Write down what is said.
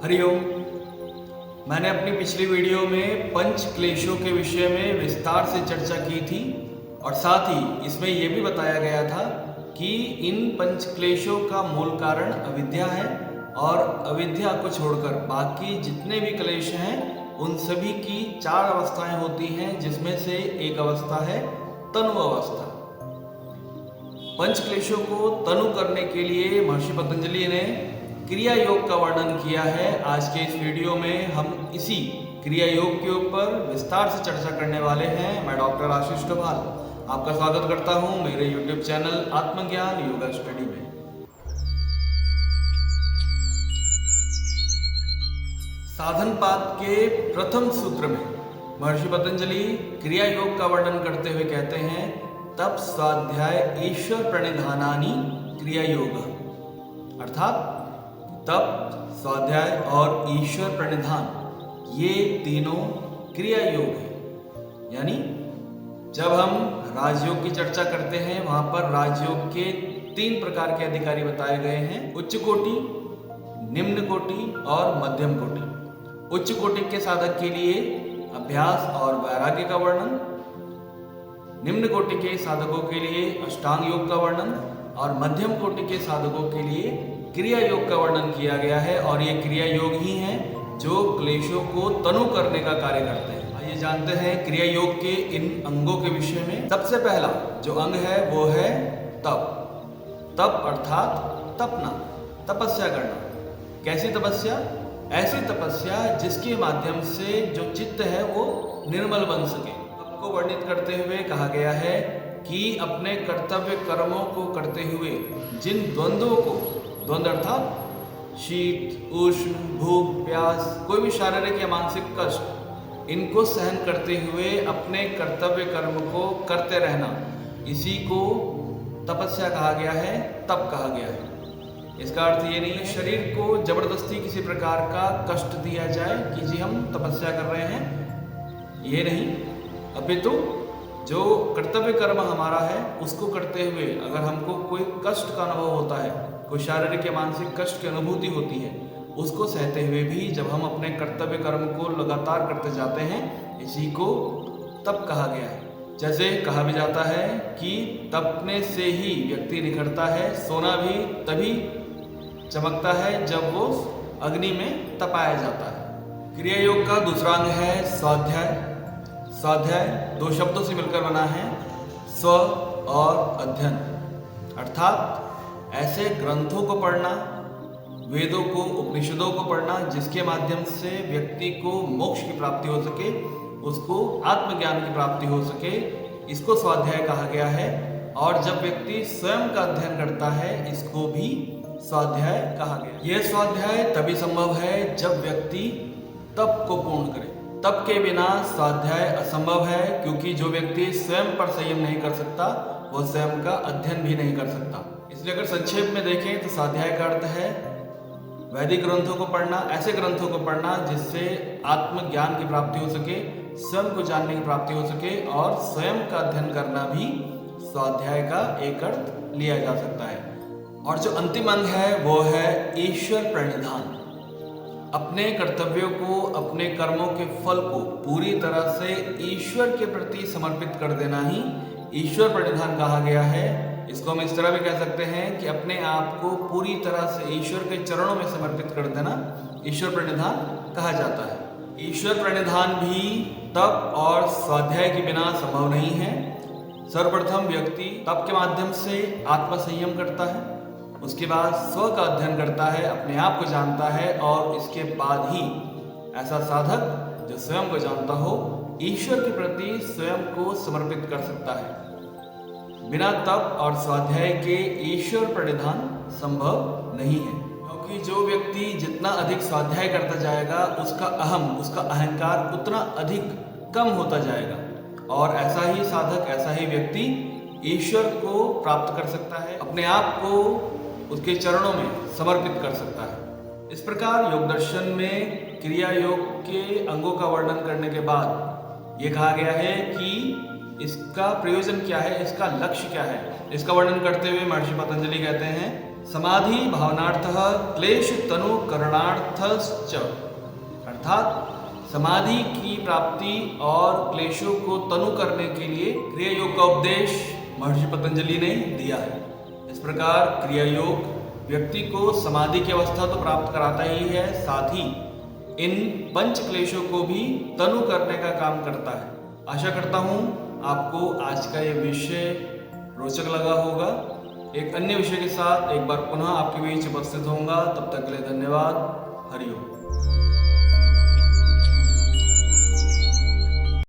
हरिओम। मैंने अपनी पिछली वीडियो में पंच क्लेशों के विषय में विस्तार से चर्चा की थी और साथ ही इसमें यह भी बताया गया था कि इन पंच क्लेशों का मूल कारण अविद्या है और अविद्या को छोड़कर बाकी जितने भी क्लेश हैं उन सभी की 4 अवस्थाएं होती हैं, जिसमें से एक अवस्था है तनु अवस्था। पंच क्लेशों को तनु करने के लिए महर्षि पतंजलि ने क्रिया योग का वर्णन किया है। आज के इस वीडियो में हम इसी क्रिया योग के ऊपर विस्तार से चर्चा करने वाले हैं। मैं डॉक्टर आशीष डोभाल आपका स्वागत करता हूं मेरे YouTube चैनल आत्मज्ञान योगा स्टडी में। साधन पाद के प्रथम सूत्र में महर्षि पतंजलि क्रिया योग का वर्णन करते हुए कहते हैं, तप स्वाध्याय ईश्वर प्रणिधानानि क्रिया योग। अर्थात तप, स्वाध्याय और ईश्वर प्रणिधान ये तीनों क्रिया योग है। यानी जब हम राजयोग की चर्चा करते हैं वहां पर राजयोग के 3 प्रकार के अधिकारी बताए गए हैं, उच्च कोटि, निम्न कोटि और मध्यम कोटि। उच्च कोटि के साधक के लिए अभ्यास और वैराग्य का वर्णन, निम्न कोटि के साधकों के लिए अष्टांग योग का वर्णन और मध्यम कोटि के साधकों के लिए क्रिया योग का वर्णन किया गया है। और ये क्रिया योग ही हैं जो क्लेशों को तनु करने का कार्य करते हैं। आइए जानते हैं क्रिया योग के इन अंगों के विषय में। सबसे पहला जो अंग है वो है तप। तप अर्थात तपना, तपस्या करना। कैसी तपस्या? ऐसी तपस्या जिसके माध्यम से जो चित्त है वो निर्मल बन सके। तप को वर्णित करते हुए कहा गया है कि अपने कर्तव्य कर्मों को करते हुए जिन द्वंद्वों को, द्वंद्व अर्थात शीत, उष्ण, भूख, प्यास, कोई भी शारीरिक या मानसिक कष्ट, इनको सहन करते हुए अपने कर्तव्य कर्म को करते रहना, इसी को तपस्या कहा गया है, तप कहा गया है। इसका अर्थ ये नहीं है शरीर को जबरदस्ती किसी प्रकार का कष्ट दिया जाए कि जी हम तपस्या कर रहे हैं, ये नहीं। अपितु जो कर्तव्य कर्म हमारा है उसको करते हुए अगर हमको कोई कष्ट का अनुभव होता है, कोई शारीरिक या मानसिक कष्ट की अनुभूति होती है, उसको सहते हुए भी जब हम अपने कर्तव्य कर्म को लगातार करते जाते हैं, इसी को तप कहा गया है। जैसे कहा भी जाता है कि तपने से ही व्यक्ति निखरता है, सोना भी तभी चमकता है जब वो अग्नि में तपाया जाता है। क्रिया योग का दूसरा अंग है स्वाध्याय। स्वाध्याय 2 शब्दों से मिलकर बना है, स्व और अध्ययन। अर्थात ऐसे ग्रंथों को पढ़ना, वेदों को, उपनिषदों को पढ़ना जिसके माध्यम से व्यक्ति को मोक्ष की प्राप्ति हो सके, उसको आत्मज्ञान की प्राप्ति हो सके, इसको स्वाध्याय कहा गया है। और जब व्यक्ति स्वयं का अध्ययन करता है, इसको भी स्वाध्याय कहा गया। यह स्वाध्याय तभी संभव है जब व्यक्ति तप को पूर्ण करे। तप के बिना स्वाध्याय असंभव है, क्योंकि जो व्यक्ति स्वयं पर संयम नहीं कर सकता वो स्वयं का अध्ययन भी नहीं कर सकता। इसलिए अगर संक्षेप में देखें तो स्वाध्याय का अर्थ है वैदिक ग्रंथों को पढ़ना, ऐसे ग्रंथों को पढ़ना जिससे आत्मज्ञान की प्राप्ति हो सके, स्वयं को जानने की प्राप्ति हो सके, और स्वयं का अध्ययन करना भी स्वाध्याय का एक अर्थ लिया जा सकता है। और जो अंतिम अंग है वो है ईश्वर प्रणिधान। अपने कर्तव्यों को, अपने कर्मों के फल को पूरी तरह से ईश्वर के प्रति समर्पित कर देना ही ईश्वर प्रणिधान कहा गया है। इसको हम इस तरह भी कह सकते हैं कि अपने आप को पूरी तरह से ईश्वर के चरणों में समर्पित कर देना ईश्वर प्रणिधान कहा जाता है। ईश्वर प्रणिधान भी तप और स्वाध्याय के बिना संभव नहीं है। सर्वप्रथम व्यक्ति तप के माध्यम से आत्मसंयम करता है, उसके बाद स्व का अध्ययन करता है, अपने आप को जानता है, और इसके बाद ही ऐसा साधक जो स्वयं को जानता हो ईश्वर के प्रति स्वयं को समर्पित कर सकता है। बिना तप और स्वाध्याय के ईश्वर प्रणिधान संभव नहीं है, क्योंकि जो व्यक्ति जितना अधिक स्वाध्याय करता जाएगा उसका अहम, उसका अहंकार उतना अधिक कम होता जाएगा, और ऐसा ही साधक, ऐसा ही व्यक्ति ईश्वर को प्राप्त कर सकता है, अपने आप को उसके चरणों में समर्पित कर सकता है। इस प्रकार योग दर्शन में क्रिया योग के अंगों का वर्णन करने के बाद ये कहा गया है कि इसका प्रयोजन क्या है, इसका लक्ष्य क्या है। इसका वर्णन करते हुए महर्षि पतंजलि कहते हैं, समाधि भावनार्थः क्लेश तनु करणार्थश्च, अर्थात समाधि की प्राप्ति और क्लेशों को तनु करने के लिए क्रिया योग का उपदेश महर्षि पतंजलि ने दिया है। इस प्रकार क्रिया योग व्यक्ति को समाधि की अवस्था तो प्राप्त कराता ही है, साथ ही इन पंच क्लेशों को भी तनु करने का काम करता है। आशा करता हूँ आपको आज का ये विषय रोचक लगा होगा। एक अन्य विषय के साथ एक बार पुनः आपके बीच उपस्थित होऊंगा। तब तक के लिए धन्यवाद। हरि ओम।